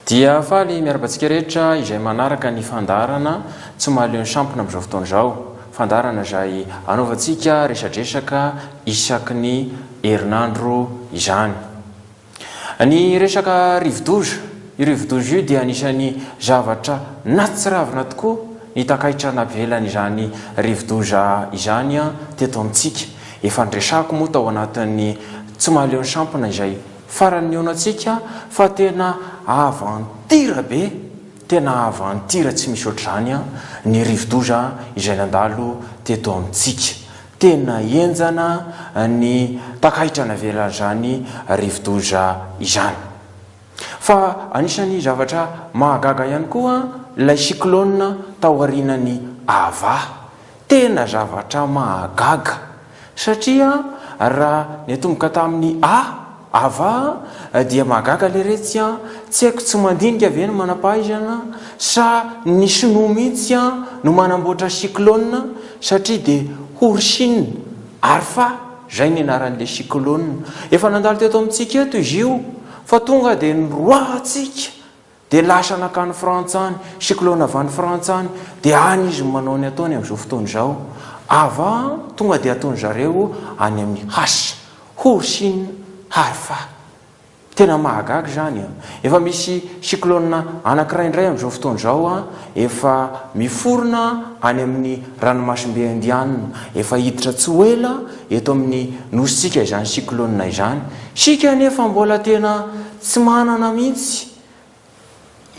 dia faly miarabantsika rehetra izay manaraka ny fandarana tsy mahaleo ny sampona amin'izao fotoana izao. Fandarana izay anaovantsika resadresaka isaky ny herinandro izany. Ny resaka rivodoza, io rivodoza io dia anisan'ny zavatra natsiravina tokoa ny takaitra navelany izany rivodoza izany teto amintsika. Efa nresako moa tao anatin'ny tsy mahaleo ny sampona izay farany eo antsika fa tena avantira be, tena avantira tsy misy ohatr'izany ny rivodoza izay nandalo teto amintsika. Tena enjana ny takaitra navelany izany rivodoza izany. Fa anisan'ny zavatra mahagaga ihany koa ilay cyclone tao aorinan'ny ava. Tena zavatra mahagaga satria raha netomboka tamin'ny ava dia mahagaga le retsy tsy haiko tsy mandinika ve no manam-pahaizana sa ny sinoa mihitsy no manamboatra cyclone satria dia horsine arfa zay ny anaran'le cyclone. Efa nandalo teto amintsika eto izy io fa tonga dia nyroahatsika dia lasa nakany frantsany, cyclone avy any frantsany dia any izy manao ny ataony amin'izao fotoana izao. Ava tonga dia ataony zareo any amin'ny horsine arfa. Tena mahagaga zany. Efa misy cyclone anankiray indray amin'izao fotoana izao efa miforona any amin'ny ranomasimbe indiana. Efa hiditra tsy ho ela eto amin'ny nositsika izany cyclone izany. Sika nefa mbola tena tsy manana mihitsy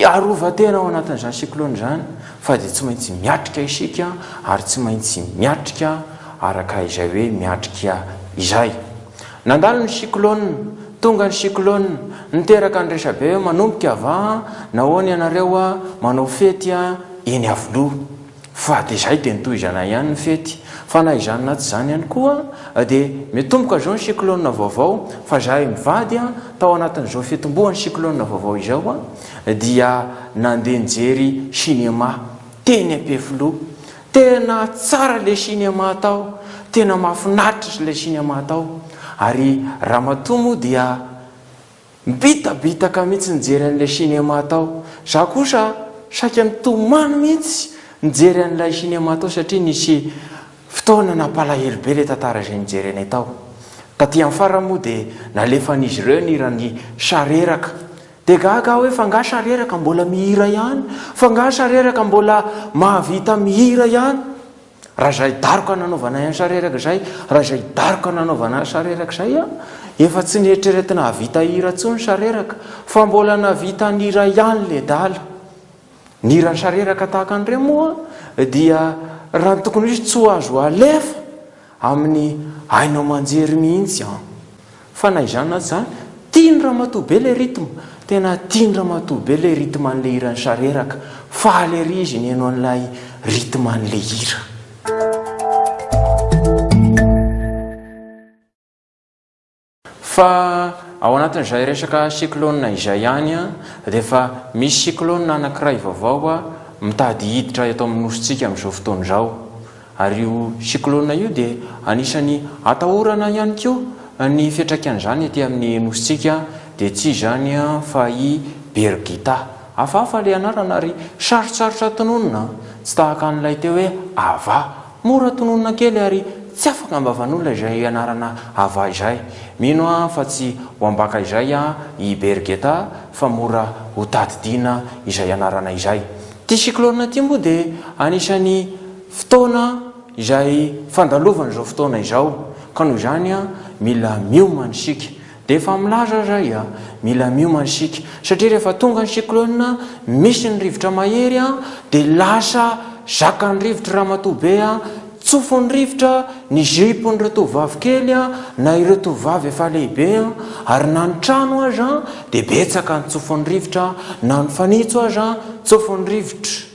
arova-tena ao anatin'izany cyclone izany, fa dia tsy maintsy miatrika isika ary tsy maintsy miatrika araka izay hoe miatrika izay. Nandalo ny cyclone, tonga ny cyclone, niteraka ny resabe hoe manomboka ava nahoany ianareo manao fety eny Avoloha. Fa dia izay dia nitohizana ihany ny fety. Fa na izany na tsy izany ihany koa dia mitomboka izao ny cyclone vaovao. Fa zahay mivady tao anatin'izao fetim-boan'ny cyclone vaovao izao dia nandeha nijery cinéma teny Ampefiloha. Tena tsara le cinéma tao, tena mahafinaritra le cinéma tao. Ary raha matoa moa dia bitabitaka mihitsy nijery an'ilay cinéma tao. Za kosa saika nitomany mihitsy nijery an'ilay cinéma tao satria nisy fotoana nampalahelo be ilay tantara izay nijery anay tao. Taty amin'ny farany moa dia nalefan'izy ireo nirany sareraka. Dia gaga hoe fa nga sareraka mbola mihira ihany, fa nga sareraka mbola mahavita mihira ihany. Raha izay daroka nanaovana ihany sareraka izay, raha izay daroka nanaovana sareraka izay efa tsy nieritreretina havita hira tsony sareraka, fa mbola navita nira ihany le dala. Nira ny sareraka tahaka an'ireo moa dia raha ny tokony izy tsy ho azo alefa amin'ny hainao manjery mihitsy. Fa na izany na tsy izany, tiany ramatoa be le ritme, tena tiany ramatoa be le ritme an'le hira ny sareraka. Faly ery izy ny haino an'ilay ritme an'le hira. Fa ao anatin'izay resaka cyclone izay ihany dia efa misy cyclone anankiray vaovao mitady hiditra eto amin'ny nositsika amin'izao fotoana izao. Ary io cyclone io dia anisan'ny atahorana ihany koa ny fiantraikan'izany ety amin'ny nositsika dia tsy izany fa i Bergita. Hafahafa le anarana ary sarotsarotra tononona, tsy tahaka an'ilay teo hoe ava. Mora tononona kely ary tsy afaka ambavan'olona izay anarana ava izay. Mino fa tsy ho ambaka izay i Bergeta fa mora ho tadidiana izay anarana izay. Ty cyclone ty moa dia anisan'ny fotoana izay fandalovana izao fotoana izao. Ka noho izany mila miomana isika. Dia efa milaza zay mila miomana isika satria rehefa tonga ny cyclone misy ny rivotra mahery dia lasa zaka ny rivotra ramatoa be, tsofo ny rivotra ny jipon'ireo tovovavy kely na ireo tovovavy efa lehibe, ary na ny trano aza dia betsaka ny tsofo ny rivotra, na ny fanitso aza tsofo ny rivotra.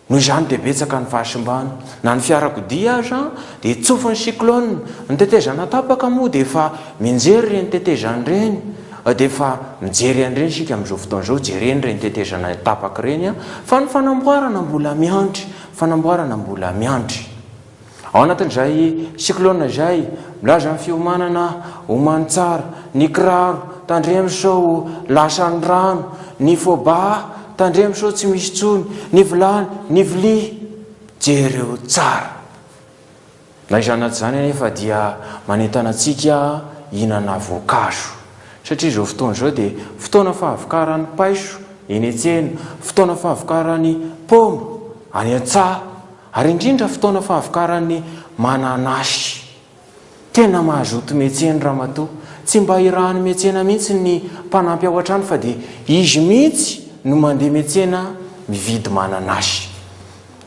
Noho izany dia betsaka ny fahasimbana. Na ny fiarakodia aza dia tsofo ny cyclone. Ny tetezana tapaka moa dia efa mijery ireny tetezana ireny, dia efa mijery an'ireny sika amin'izao fotoana izao, jereny ireny tetezana tapaka ireny fa ny fanamboarana mbola miandry, fanamboarana mbola miandry. Ao anatin'izay cyclone izay milaza ny fiomanana homany tsara, ny kiraro tandremo sao lasa ny rano, ny foba tandremo so tsy misy tsony ny vilany ny vilia jereo tsara la izanaty zany anefa dia manentana antsika hinana voankazo satria izao fotoana izao dia fotoana fahavokaran'ny paiso eny an-tsena fotoana fahavokaran'ny paoma any an-tsaha ary indrindra fotoana fahavokaran'ny mananasy tena mahazoto metseny ramatoa tsy mba irahany metsena mihitsy ny mpanampy ao an-trano fa dia izy mihitsy no mandeha metsena mividy mananasy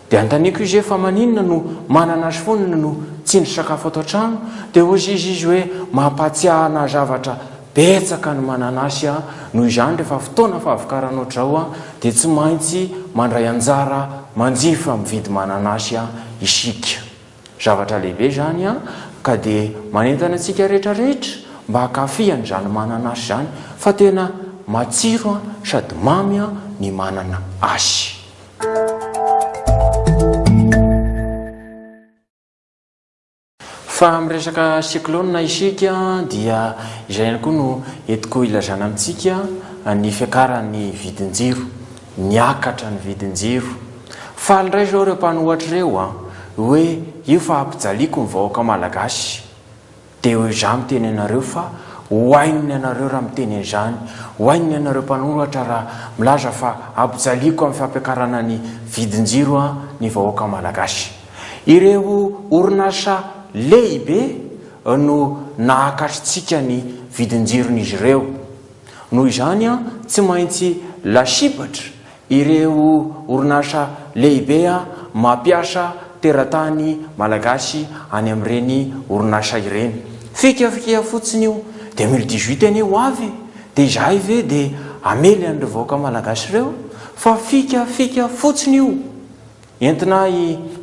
dia antaniko izy fa maninona no mananasy fonina no tsindry sakafo ato an-trano dia ozy izy hoe mampatsiahana zavatra betsaka ny mananasy noho izany rehefa fotoana fahavokarana ohatrao dia tsy maintsy mandray anjara manjifa mividy mananasy isika zavatra lehibe zany ka dia manentana antsika rehetrarehetra mba hakafiany izany mananasy zany fa tena matsiro sady mamy ny manana asy. Fa amin'ny resaka cyclone isika dia izay ihany koa no entiko ilazana amintsika ny fiakaran'ny vidinjiro niakatra ny vidinjiro faly indray zao ireo mpanohatra ireo hoe io fa ampijaliako ny vahoaka malagasy dia hoe za miteny anareo fa hoaininy anareo raha miteny an'izany hoaininy anareo mpanohatra raha milaza fa ampijaliako amin'ny fampiakarana ny vidinjiro ny vahoaka malagasy. Ireo orinasa lehibe no nahakatritsika ny vidinjiron'izy ireo noho izany tsy maintsy lasipatra ireo orinasa lehibe mampiasa teratany malagasy any amin'ireny orinasa ireny. Fikafika fotsiny io dia 2018 any ho avy dia izay ve dia amely an'ireo vahoaka malagasy ireo fa fikafika fotsiny io entina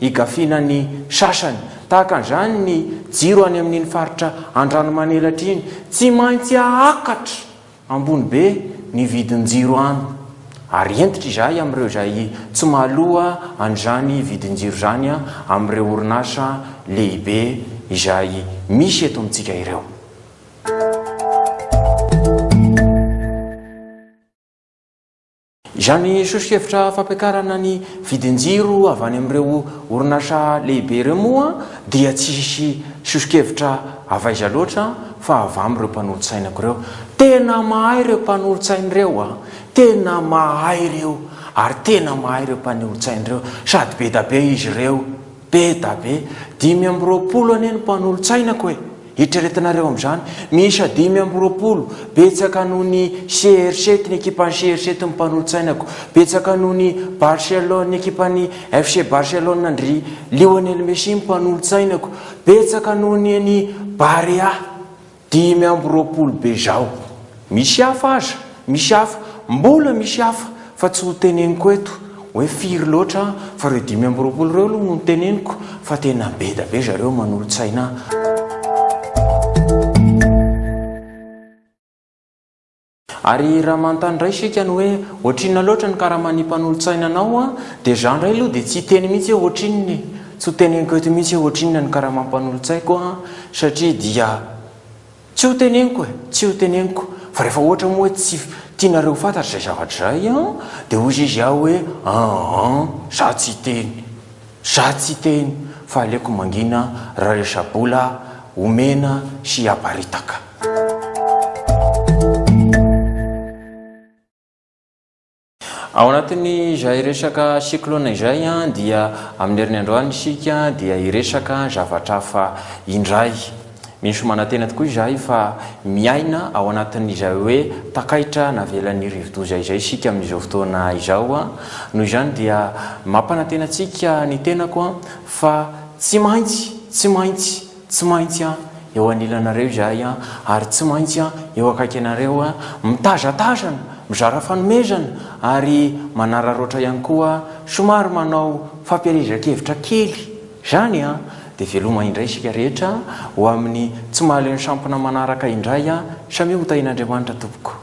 higafiana ny sasany tahaka an'izany ny jiro any amin'iny faritra Andranomanelatra iny tsy maintsy ahakatra ambony be ny vidinjiro any ary entitra izay amin'ireo izay tsy mahaloa an'izany vidinjiro zany amin'ireo orinasa lehibe izay misy eto amintsika ireo. Izany sosokevitra fampiakarana ny vidinjiro avy any amin'ireo orinasa lehibe ireo moa dia tsisy sosokevitra avaiza loatra fa avy amin'ireo mpanolontsainako ireo. Tena mahay ireo mpanolontsaina ireo tena mahay ireo ary tena mahay ireo mpanolontsaina ireo sady be da be izy ireo be da be 520 ane ny mpanolontsainako hitreretinareo amin'izany misy 520 betsaka noho ny CR7 ny ekipany CR7 ny mpanolontsainako betsaka noho ny Barcelone ny ekipany FC Barcelone ndry Lionel Messi mpanolontsainako betsaka noho ny Barea 520 be zao. Misy hafa aza misy hafa mbola misy hafa fa tsy ho teneniko eto hoe firy loatra fa reo 520 reo aloha no teneniko fa tena be da be zareo manolontsaina. Ary raha manontany indray isika ny hoe ohatrinona loatra ny karaman'ny mpanolontsaina anao dia za indray aloha dia tsy teny mihitsy hoe ohatrinony tsy ho teneniko eto mihitsy hoe ohatrinona ny karaman'ny mpanolontsaiko satria dia tsy ho teneniko tsy ho teneniko fa rehefa ohatra moa hoe tsy tianareo fantatra izay zavatra zay dia ozy izy aho hoe za tsy teny fa aleoko mangina raresabola omena sy aparitaka. Ao anatin'ny izay resaka cyclone izay dia amin'ny herinandro isika dia iresaka zavatra hafa indray. Misy manantena tokoa izay fa miaina ao anatin'izay hoe takaitra navelan'ny rivodoza izay isika amin'izao fotoana izao noho izany dia mampanantena antsika ny tenako fa tsy maintsy eo anilanareo izay ary tsy maintsy eo akaiky anareo mitazatazana mizara fanomezana ary manararoatra ihany koa somary manao fampielezan-kevitra kely zany dia veloma indray isika rehetra ho amin'ny tsy mahaleo ny sampona manaraka indray samy ho tahin'Andriamanitra tompoko.